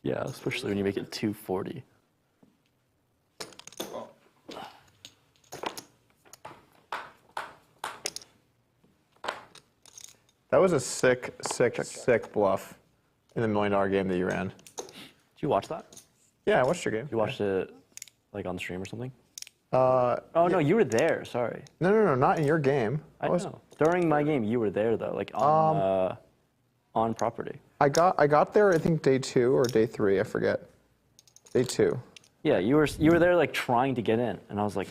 Yeah, especially when you make it 240. That was a sick bluff in the $1 million game that you ran. Did you watch that? Yeah, I watched your game. You watched it like on stream or something? Oh, yeah. No, you were there. Sorry. No, not in your game. I know. During my game, you were there though, like on property. I got there, I think day 2 or day 3, I forget. Day 2. Yeah, you were there like trying to get in, and I was like,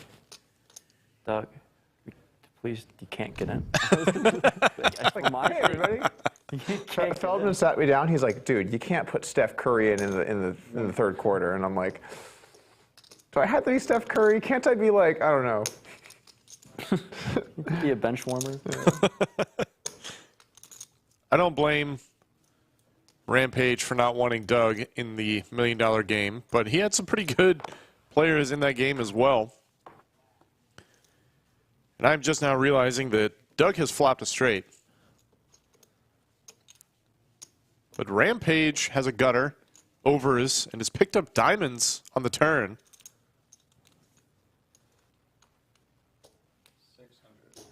Doug, please, you can't get in. Hey, everybody. Feldman sat me down. He's like, dude, you can't put Steph Curry in the third quarter. And I'm like, do I have to be Steph Curry? Can't I be like, I don't know. You could be a bench warmer. I don't blame Rampage for not wanting Doug in the $1 million game, but he had some pretty good players in that game as well. And I'm just now realizing that Doug has flopped a straight. But Rampage has a gutter, overs, and has picked up diamonds on the turn. 600.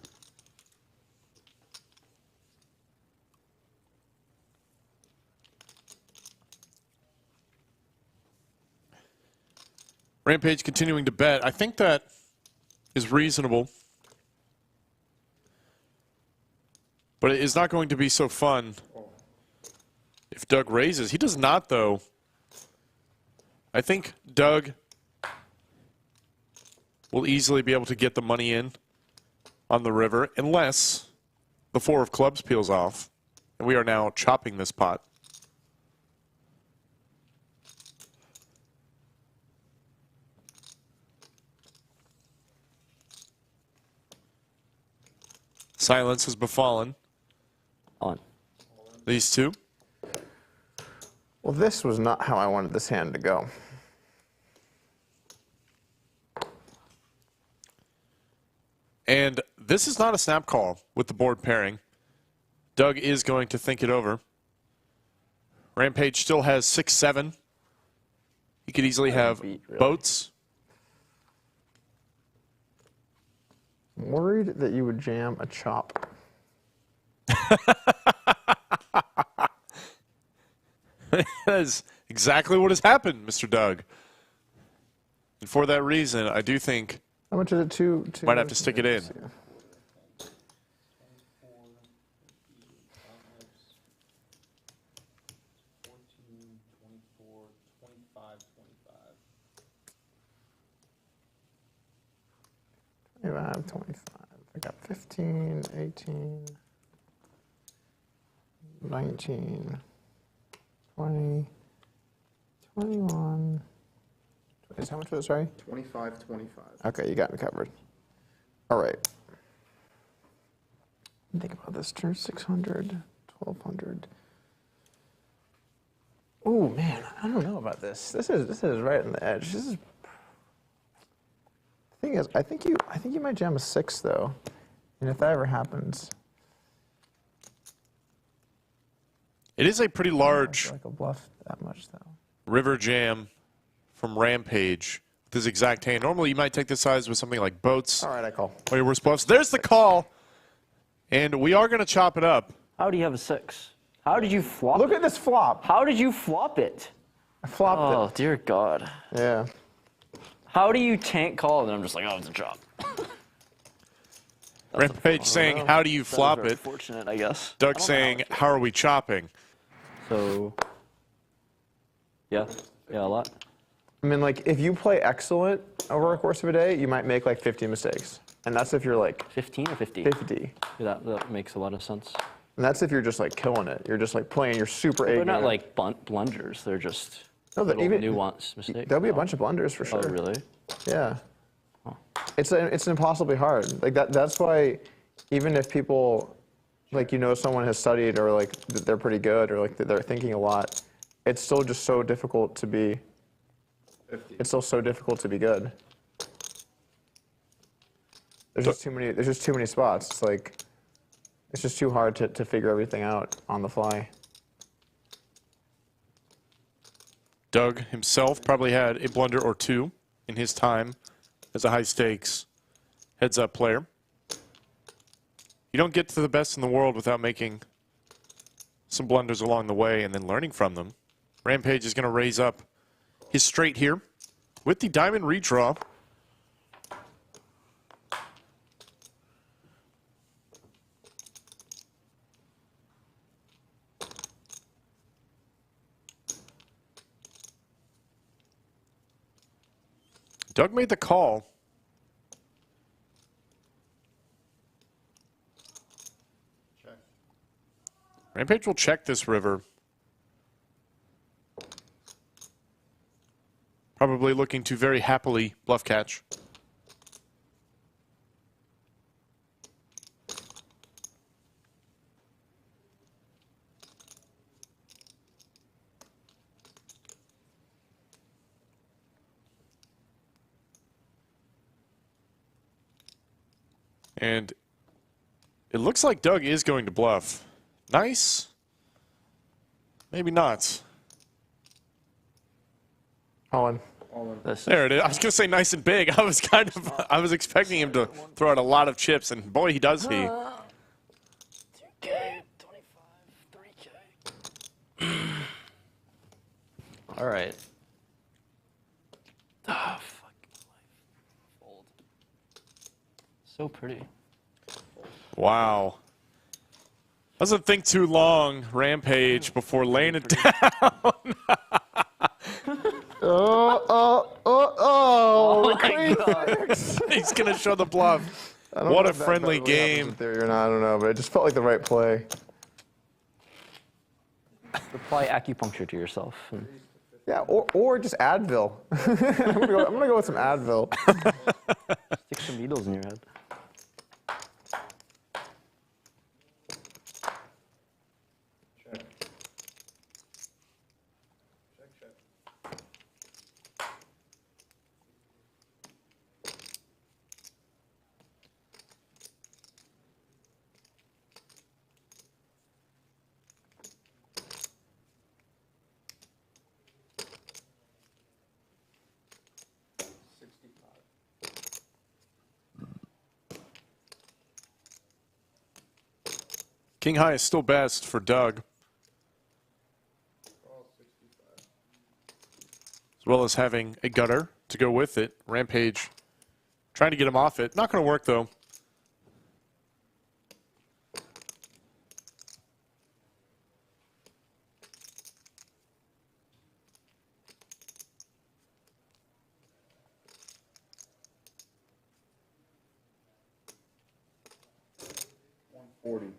Rampage continuing to bet. I think that is reasonable. But it is not going to be so fun if Doug raises. He does not, though. I think Doug will easily be able to get the money in on the river, unless the 4 of clubs peels off. And we are now chopping this pot. Silence has befallen On. these two. Well, this was not how I wanted this hand to go. And this is not a snap call with the board pairing. Doug is going to think it over. Rampage still has 6-7. He could easily have boats. I'm worried that you would jam a chop. That is exactly what has happened, Mr. Doug. And for that reason, I do think How much is it? Two might have to stick it in. 25, 25. I got 15, 18, 19, 20, 21. How much was it, sorry? 25, 25. Okay, you got me covered. All right. Think about this. Turn 600, 1200. Oh man, I don't know about this. This is right on the edge. This is. The thing is, I think you might jam a 6 though, and if that ever happens, It is a pretty large like a bluff that much though. river jam from Rampage with his exact hand. Normally, you might take this size with something like boats. All right, I call. Or your worst bluffs. There's the call, and we are going to chop it up. How do you have a 6? How did you flop Look it? at this flop. How did you flop it? I flopped Oh, dear God. it. Yeah. How do you tank call? And I'm just like, oh, it's a chop. Rampage saying, how do you flop That was very it? fortunate, I guess. Doug I don't know saying, how are we chopping? So, yeah, a lot. I mean, like, if you play excellent over a course of a day, you might make like 50 mistakes. And that's if you're like 15 or 50? 50. Yeah, that makes a lot of sense. And that's if you're just like killing it. You're just like playing your super A They're game. not like blunders. They're just No, little even nuanced mistakes. There'll be a bunch of blunders for sure. Oh, really? Yeah. It's impossibly hard. Like that's why even if people like someone has studied or like they're pretty good or like they're thinking a lot, it's still just so difficult to be 50. it's still so difficult to be good. There's just too many spots. It's like it's just too hard to figure everything out on the fly. Doug himself probably had a blunder or two in his time as a high-stakes heads-up player. You don't get to the best in the world without making some blunders along the way and then learning from them. Rampage is going to raise up his straight here with the diamond redraw. Doug made the call. Check. Rampage will check this river. Probably looking to very happily bluff catch. And it looks like Doug is going to bluff. Nice. Maybe not. All in. All in. There it is. I was going to say nice and big. I was expecting him to throw out a lot of chips, and boy, he does he. 2K, 25, 3K. All right. Ah, fuck life. Fold. So pretty. Wow. Doesn't think too long, Rampage, before laying it down. Oh, my God. He's going to show the bluff. I don't What know a if that friendly really happens in game. theory or not, I don't know, but it just felt like the right play. Apply acupuncture to yourself. Yeah, or just Advil. I'm gonna go with some Advil. Stick some needles in your head. Check. Check, check. King high is still best for Doug, Call 65. as well as having a gutter to go with it. Rampage trying to get him off it. Not going to work, though. $140.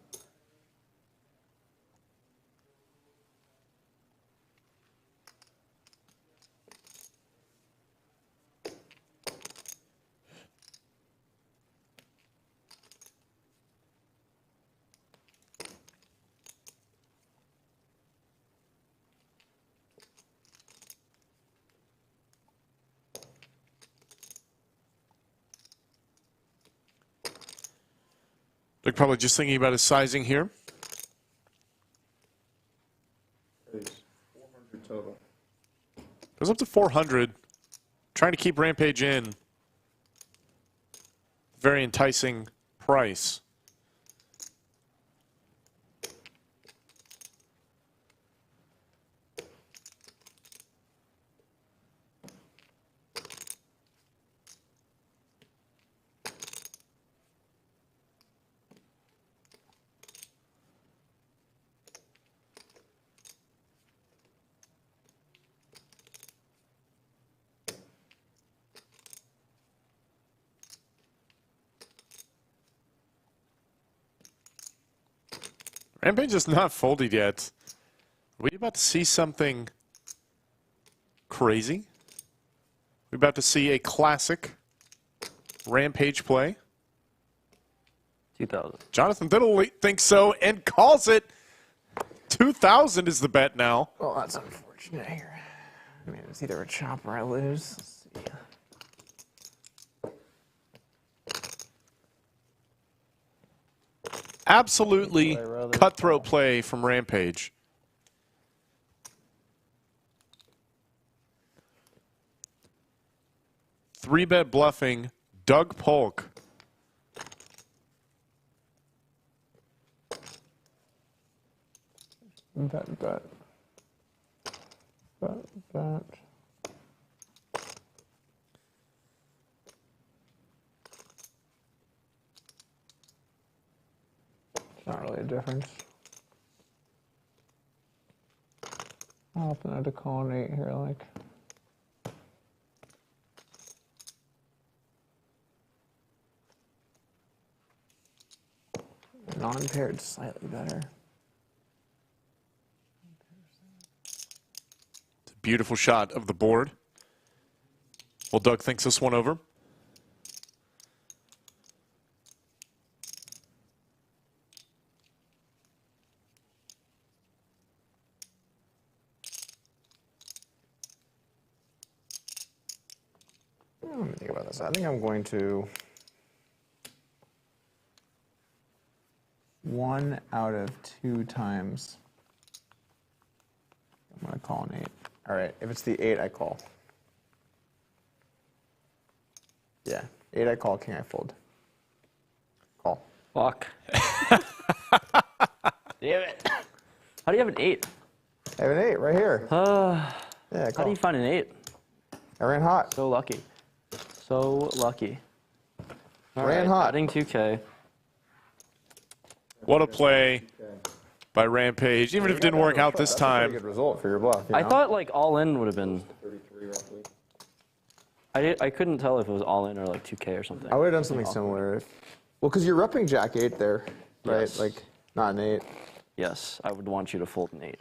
Doug probably just thinking about his sizing here. Ace. 400 total. Goes up to 400. Trying to keep Rampage in. Very enticing price. Rampage is not folded yet. Are we about to see something crazy? We're about to see a classic Rampage play. 2,000. Jonathan Diddle thinks so and calls it. 2,000 is the bet now. Well, that's unfortunate here. I mean, it's either a chop or I lose. Let's see. Absolutely cutthroat play from Rampage. 3-bet bluffing Doug Polk. Bet. Not really a difference. I'll open it to call an 8 here, like. Non-paired, slightly better. It's a beautiful shot of the board. Well, Doug thinks this one over. Let me think about this. I think I'm going to 1 out of 2 times. I'm going to call an 8. All right, if it's the 8, I call. Yeah, 8 I call, king I fold. Call. Fuck. Damn it. How do you have an 8? I have an 8 right here. Yeah, I How call. do you find an 8? I ran hot. So lucky. So lucky. All Ran right, hot. adding 2K. What a play by Rampage. Even if it didn't work out this That's a pretty time. good result for your bluff. You I know? thought like all in would have been. 33 roughly. I couldn't tell if it was all in or like 2K or something. I would have done something similar. Well, because you're repping Jack 8 there, right? Yes. Like, not an 8. Yes, I would want you to fold an 8.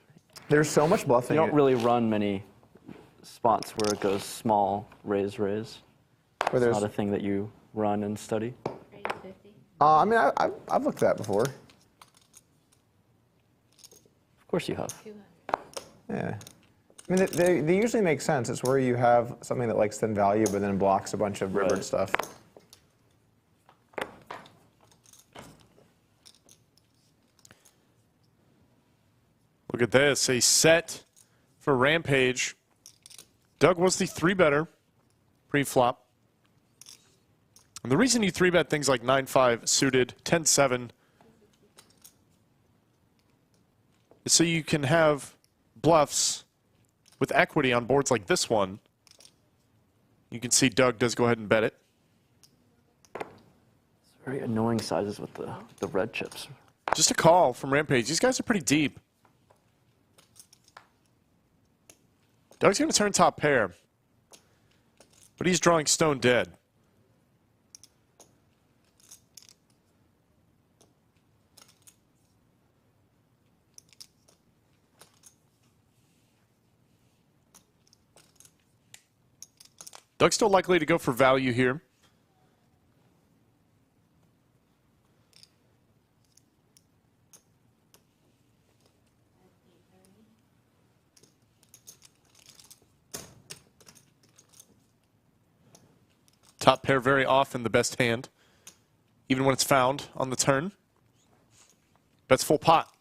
There's so much bluffing. You don't really run many spots where it goes small, raise, raise. Where It's there's, not a thing that you run and study. Raise 50. I mean, I've looked at that before. Of course you have. 200. Yeah. I mean, they usually make sense. It's where you have something that likes thin value, but then blocks a bunch of rivered Right. stuff. Look at this. A set for Rampage. Doug was the 3-better pre-flop. And the reason you 3-bet things like 9-5 suited, 10-7, is so you can have bluffs with equity on boards like this one. You can see Doug does go ahead and bet it. Very annoying sizes with the red chips. Just a call from Rampage. These guys are pretty deep. Doug's going to turn top pair, but he's drawing stone dead. Doug's still likely to go for value here. Top pair very often the best hand, even when it's found on the turn. Bets full pot.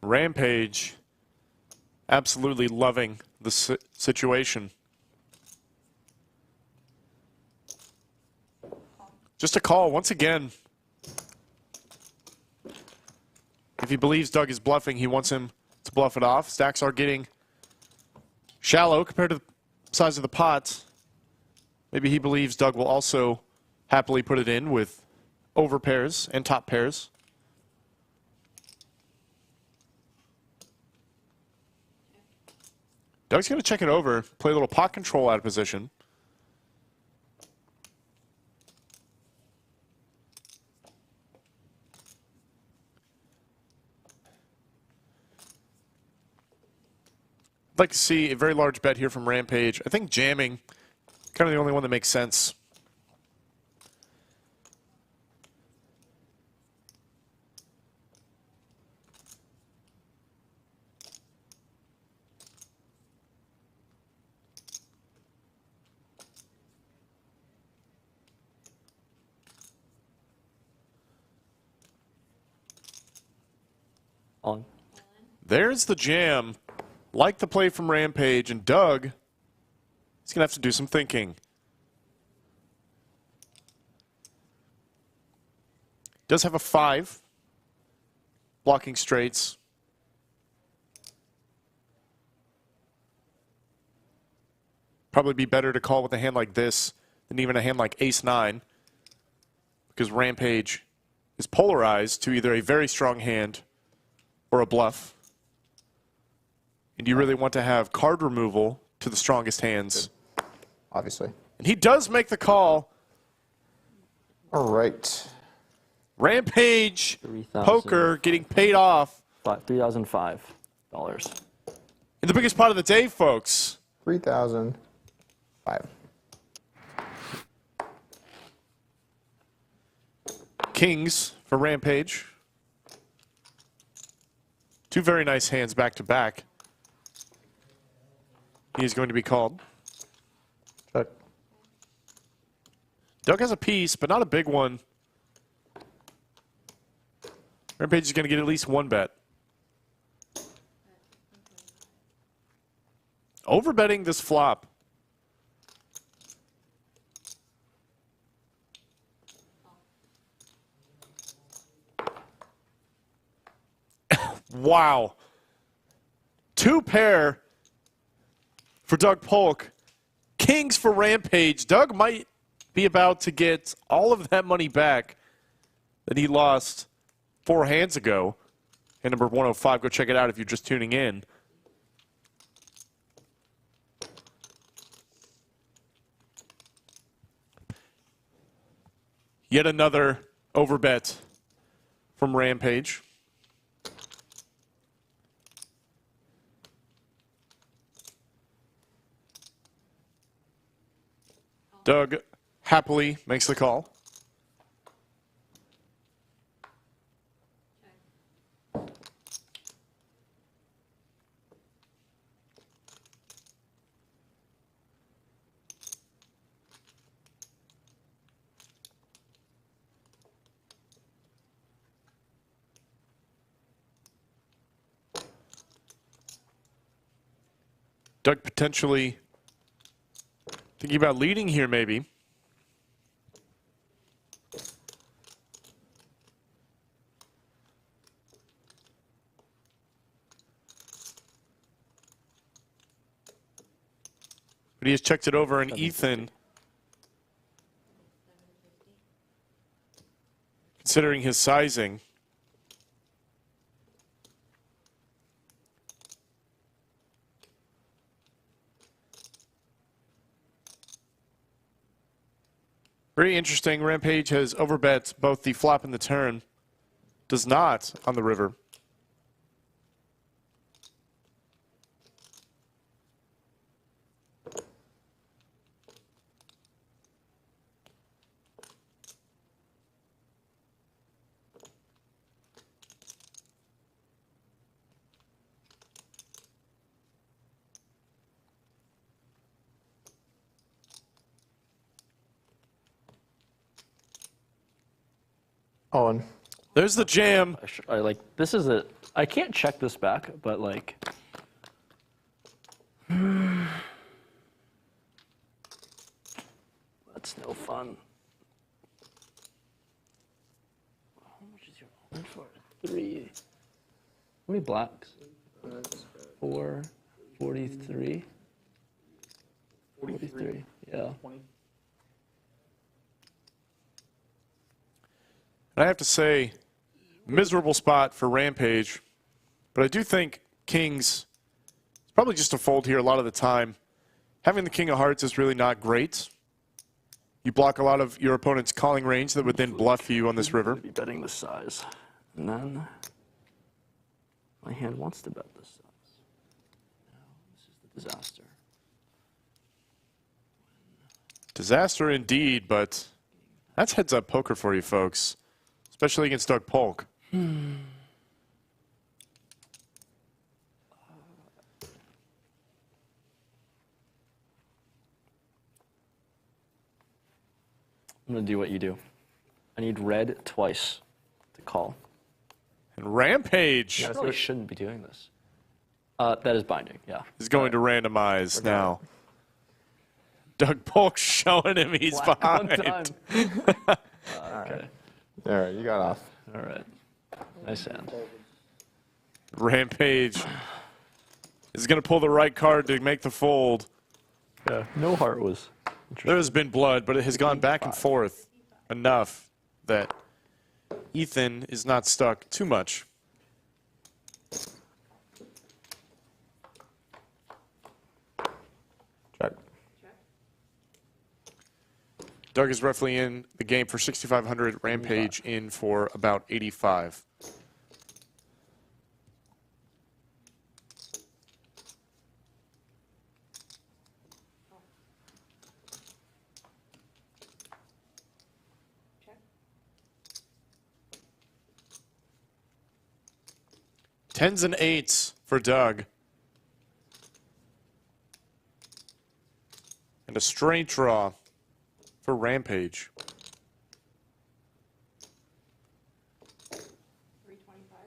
Rampage absolutely loving the situation. Just a call once again. If he believes Doug is bluffing, he wants him to bluff it off. Stacks are getting shallow compared to the size of the pot. Maybe he believes Doug will also happily put it in with over pairs and top pairs. Doug's going to check it over, play a little pot control out of position. I'd like to see a very large bet here from Rampage. I think jamming, kind of the only one that makes sense. On. There's the jam. Like the play from Rampage, and Doug is going to have to do some thinking. Does have a 5. Blocking straights. Probably be better to call with a hand like this than even a hand like Ace-9, because Rampage is polarized to either a very strong hand or a bluff. And you really want to have card removal to the strongest hands. Obviously. And he does make the call. All right. Rampage 3,000. poker getting paid off $3,005. in the biggest pot of the day, folks. 3,005. Kings for Rampage. 2 very nice hands back to back. He is going to be called. Check. Doug has a piece, but not a big one. Rampage is going to get at least 1 bet. Overbetting this flop. Wow. 2 pair for Doug Polk. Kings for Rampage. Doug might be about to get all of that money back that he lost 4 hands ago. Hand number 105. Go check it out if you're just tuning in. Yet another overbet from Rampage. Doug happily makes the call. Doug potentially thinking about leading here, maybe. But he has checked it over, and Ethan, considering his sizing, very interesting. Rampage has overbet both the flop and the turn. Does not on the river. On. There's the jam. I like this is a. I can't check this back, but like. That's no fun. How much is your orange for? 3. How many blacks? 4. 43. 43. Yeah. And I have to say, miserable spot for Rampage, but I do think Kings is probably just a fold here a lot of the time. Having the King of Hearts is really not great. You block a lot of your opponent's calling range that would then bluff you on this river. Be betting this size, and then my hand wants to bet this size. Now this is the disaster. Disaster indeed, but that's heads-up poker for you folks, especially against Doug Polk. I'm going to do what you do. I need red twice to call. And Rampage Yeah. Probably shouldn't be doing this. That is binding, yeah. is going to randomize now. Doug Polk showing him he's Black one behind. time. Okay, All right, you got off. all right. Nice hand. Rampage is going to pull the right card to make the fold. Yeah, no heart was There has been blood, but it has gone back and forth enough that Ethan is not stuck too much. Check. Doug is roughly in the game for 6,500. Rampage in for about 85. Tens and eights for Doug. And a straight draw for Rampage. 325.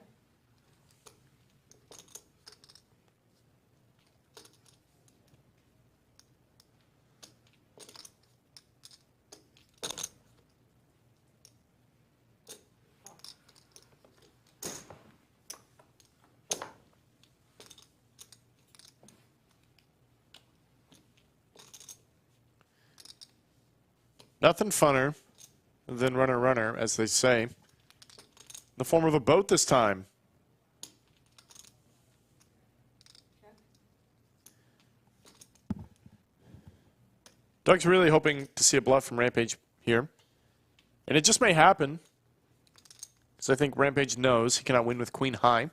Nothing funner than runner runner, as they say. In the form of a boat this time. Doug's really hoping to see a bluff from Rampage here. And it just may happen. Because I think Rampage knows he cannot win with queen high.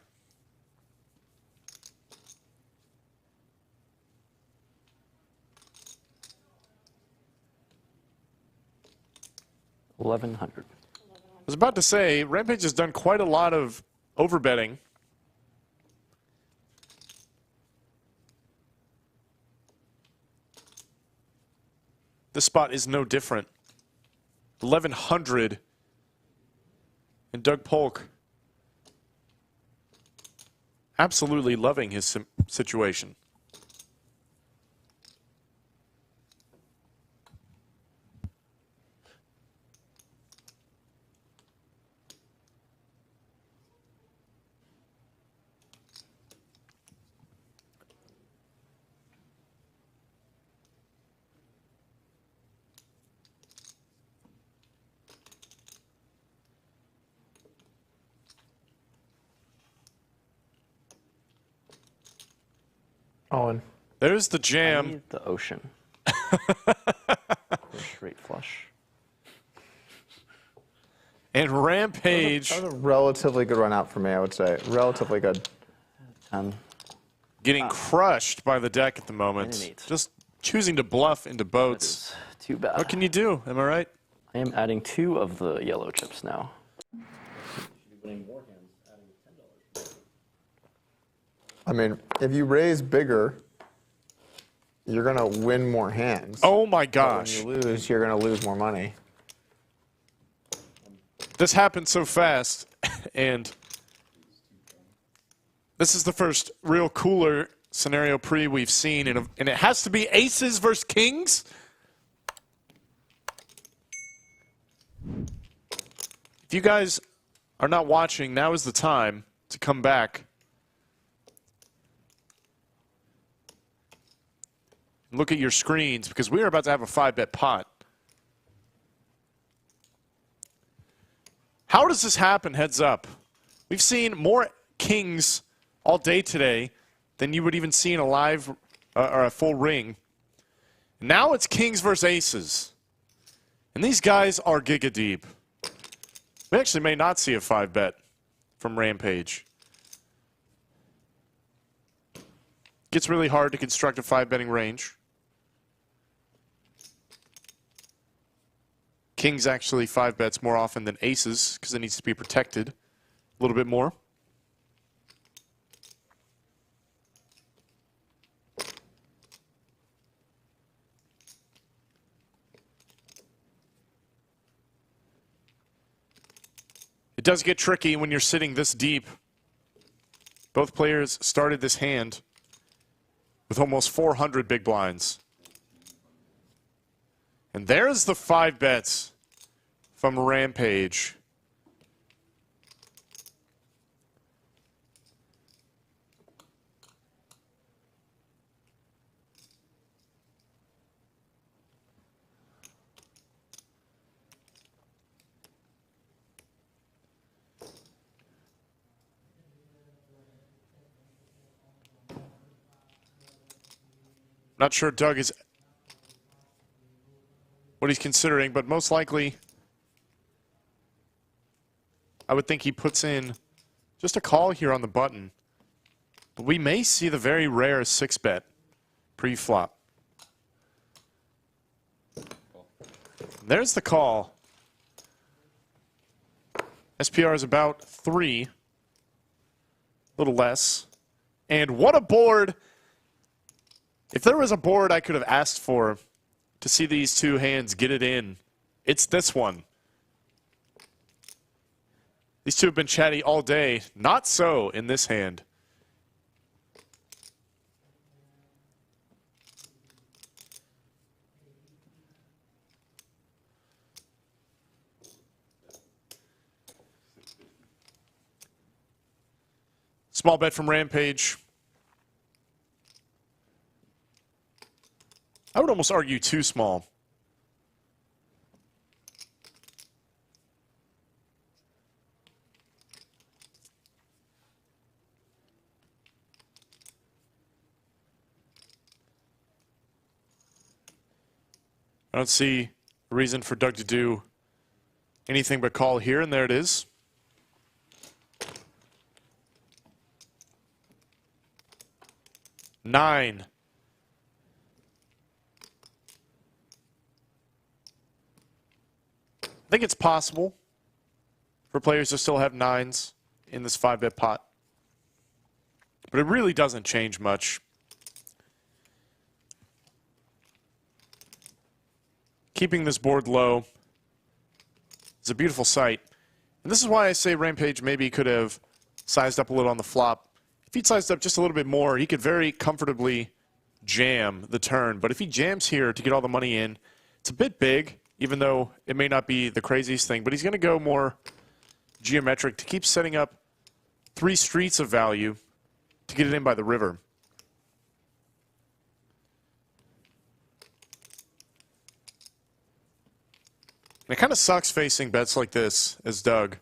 $1,100. I was about to say, Rampage has done quite a lot of overbetting. This spot is no different. 1,100. And Doug Polk absolutely loving his situation. Owen. There's the I jam. need the ocean. Or straight flush. And Rampage That was a relatively good run out for me, I would say. Relatively good. 10. getting crushed by the deck at the moment. And an eight. Just choosing to bluff into boats. It's too bad. What can you do? Am I right? I am adding 2 of the yellow chips now. I mean, if you raise bigger, you're going to win more hands. Oh my But gosh. when you lose, you're going to lose more money. This happened so fast, and this is the first real cooler scenario pre we've seen, and it has to be aces versus kings. If you guys are not watching, now is the time to come back. Look at your screens, because we are about to have a 5-bet pot. How does this happen, heads up? We've seen more kings all day today than you would even see in a live or a full ring. Now it's kings versus aces. And these guys are giga deep. We actually may not see a 5-bet from Rampage. Gets really hard to construct a 5-betting range. Kings actually 5-bets more often than aces because it needs to be protected a little bit more. It does get tricky when you're sitting this deep. Both players started this hand with almost 400 big blinds. And there's the 5 bets from Rampage. Not sure Doug is what he's considering, but most likely I would think he puts in just a call here on the button. But we may see the very rare 6-bet pre-flop. There's the call. SPR is about 3, a little less. And what a board! If there was a board I could have asked for to see these two hands get it in, it's this one. These two have been chatty all day. Not so in this hand. Small bet from Rampage. I would almost argue too small. I don't see a reason for Doug to do anything but call here, and there it is. Nine. I think it's possible for players to still have 9s in this 5-bet pot. But it really doesn't change much. Keeping this board low is a beautiful sight. And this is why I say Rampage maybe could have sized up a little on the flop. If he'd sized up just a little bit more, he could very comfortably jam the turn. But if he jams here to get all the money in, it's a bit big, even though it may not be the craziest thing. But he's going to go more geometric to keep setting up 3 streets of value to get it in by the river. And it kind of sucks facing bets like this as Doug,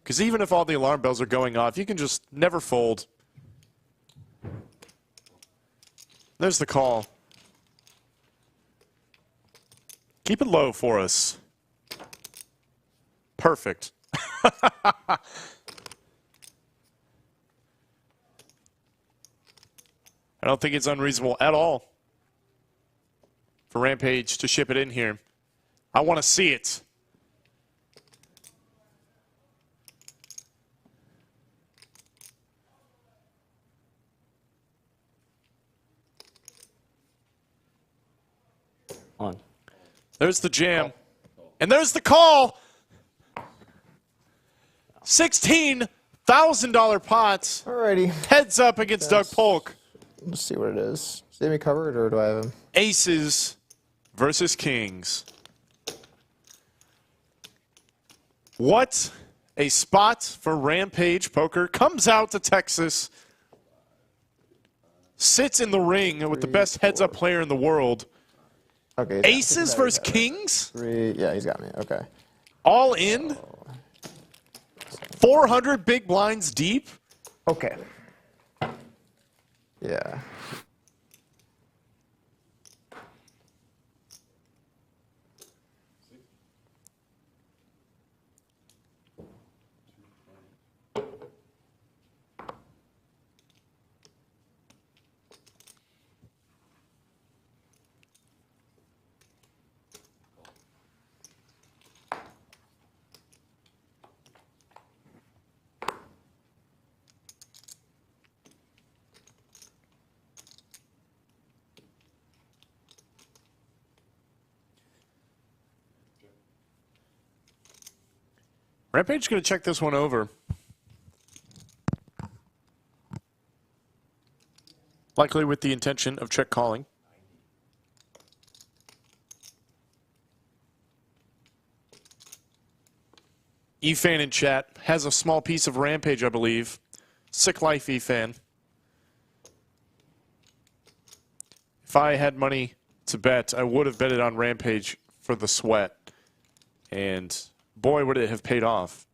because even if all the alarm bells are going off, you can just never fold. There's the call. Keep it low for us. Perfect. I don't think it's unreasonable at all for Rampage to ship it in here. I want to see it. On. There's the jam. And there's the call. $16,000 pots. Alrighty. Heads up against Doug Polk. Let's see what it is. Is Amy covered, or do I have him? Aces versus Kings. What a spot for Rampage Poker. Comes out to Texas. Sits in the ring with the best heads-up player in the world. Okay. Aces versus Kings? 3. Yeah, he's got me. Okay. All in? 400 big blinds deep? Okay. Yeah. Rampage is going to check this one over. Likely with the intention of check calling. E-Fan in chat has a small piece of Rampage, I believe. Sick life, E-Fan. If I had money to bet, I would have betted on Rampage for the sweat. And boy, would it have paid off.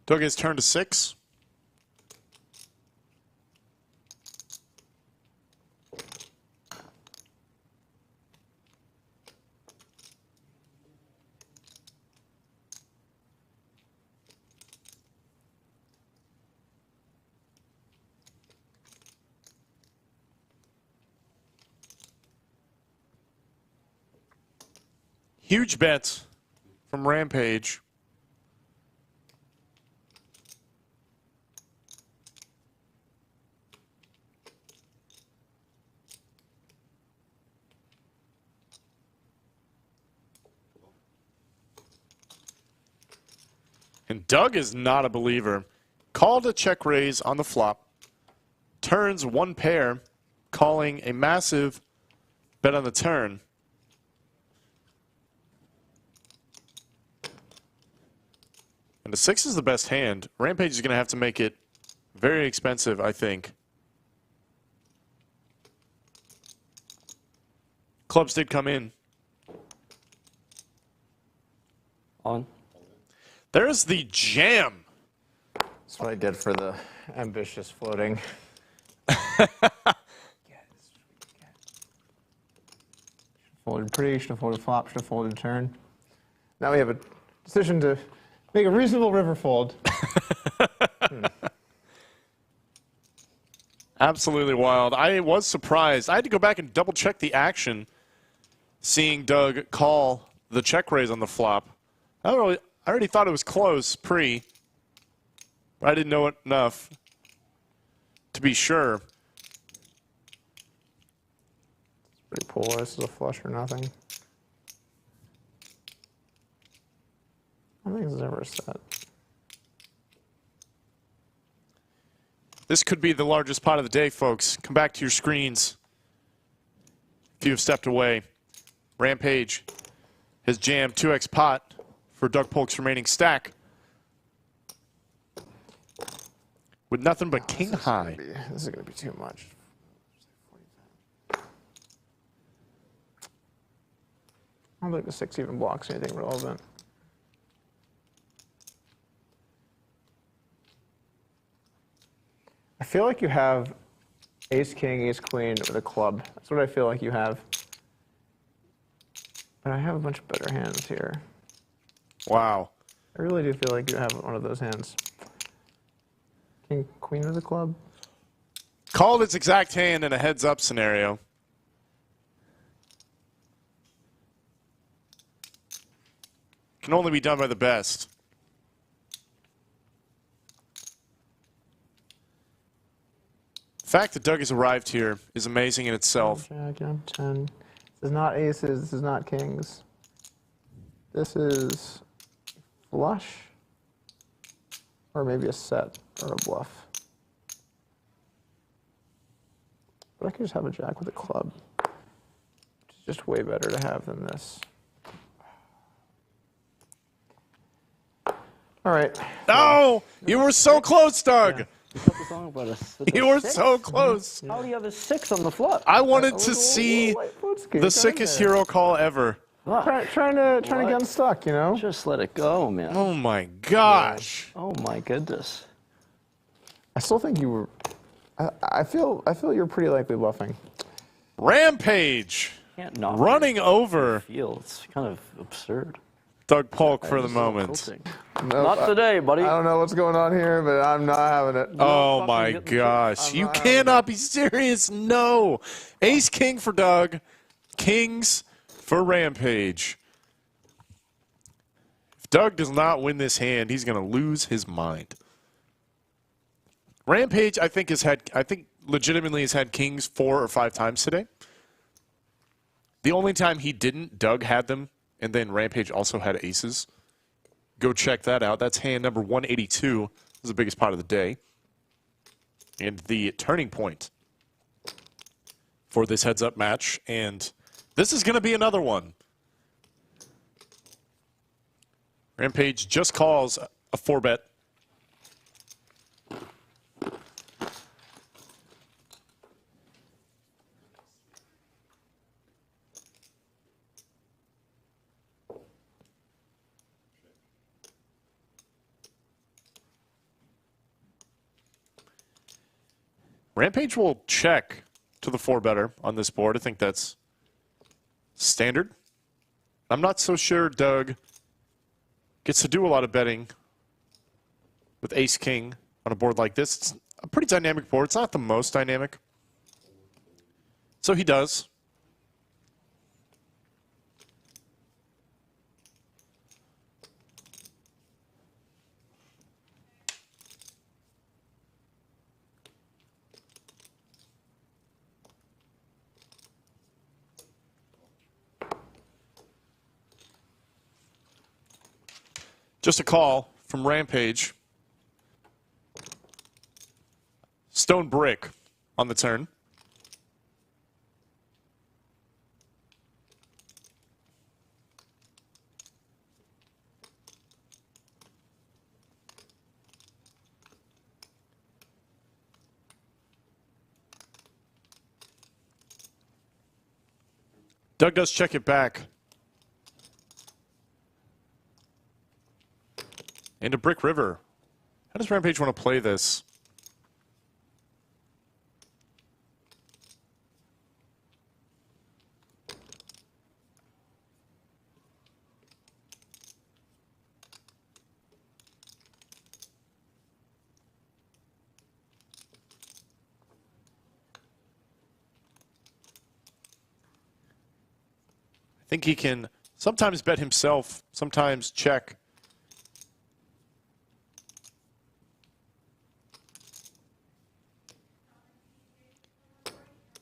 Doug has turned to 6. Huge bet from Rampage. And Doug is not a believer. Called a check raise on the flop. Turns one pair, calling a massive bet on the turn. And the 6 is the best hand. Rampage is going to have to make it very expensive, I think. Clubs did come in. On. There's the jam. That's what I did for the ambitious floating. Folded pre, should have folded flop, should have folded turn. Now we have a decision to make a reasonable river fold. Absolutely wild. I was surprised. I had to go back and double check the action, seeing Doug call the check raise on the flop. I already thought it was close pre, but I didn't know it enough to be sure. Pretty poor. This is a flush or nothing. I don't think this is ever a set. This could be the largest pot of the day, folks. Come back to your screens if you have stepped away. Rampage has jammed 2x pot for Doug Polk's remaining stack with nothing but king high. This is going to be too much. I don't think the 6 even blocks anything relevant. I feel like you have ace king, ace queen with a club. That's what I feel like you have. But I have a bunch of better hands here. Wow. I really do feel like you have one of those hands. King, queen with a club. Called its exact hand in a heads-up scenario. Can only be done by the best. The fact that Doug has arrived here is amazing in itself. Jack, 10. This is not aces. This is not kings. This is flush, or maybe a set or a bluff. But I could just have a jack with a club, which is just way better to have than this. All right. No! You were so close, Doug! You put the song about You were so close. How do you have a 6 on the flop? I wanted to see the sickest hero call ever. Trying to get unstuck, you know? Just let it go, man. Oh my gosh. Oh my goodness. I still think you were. I feel you're pretty likely bluffing. Rampage Can't not running over feel. It's kind of absurd. Doug Polk for the It's moment. tilting. Not today, buddy. I don't know what's going on here, but I'm not having it. Oh fucking my get the gosh. I'm You not having cannot be serious. No. Ace king for Doug. Kings for Rampage. If Doug does not win this hand, he's going to lose his mind. Rampage, I think legitimately has had kings 4 or 5 times today. The only time he didn't, Doug had them, and then Rampage also had aces. Go check that out. That's hand number 182. This is the biggest pot of the day. And the turning point for this heads-up match. And this is going to be another one. Rampage just calls a 4-bet. Rampage will check to the 4-better on this board. I think that's standard. I'm not so sure Doug gets to do a lot of betting with ace-king on a board like this. It's a pretty dynamic board. It's not the most dynamic. So he does. Just a call from Rampage. Stone brick on the turn. Doug does check it back. Into Brick River. How does Rampage want to play this? I think he can sometimes bet himself, sometimes check.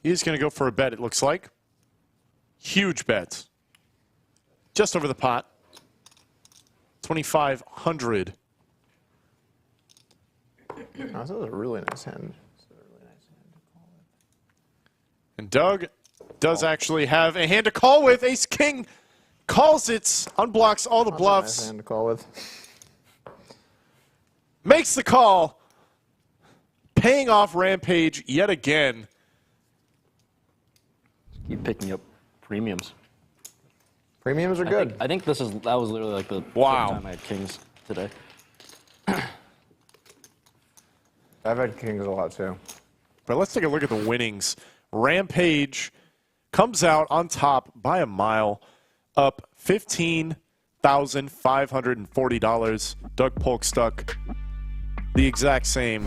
He's going to go for a bet, it looks like. Huge bet. Just over the pot. 2,500. This is a really nice hand. And Doug does actually have a hand to call with. Ace King calls it, unblocks all the That's a bluffs, nice hand to call with. makes the call, paying off Rampage yet again. Keep picking up premiums. Premiums are good. I think that was literally like the Wow. second time I had kings today. I've had kings a lot too. But let's take a look at the winnings. Rampage comes out on top by a mile, up $15,540. Doug Polk stuck the exact same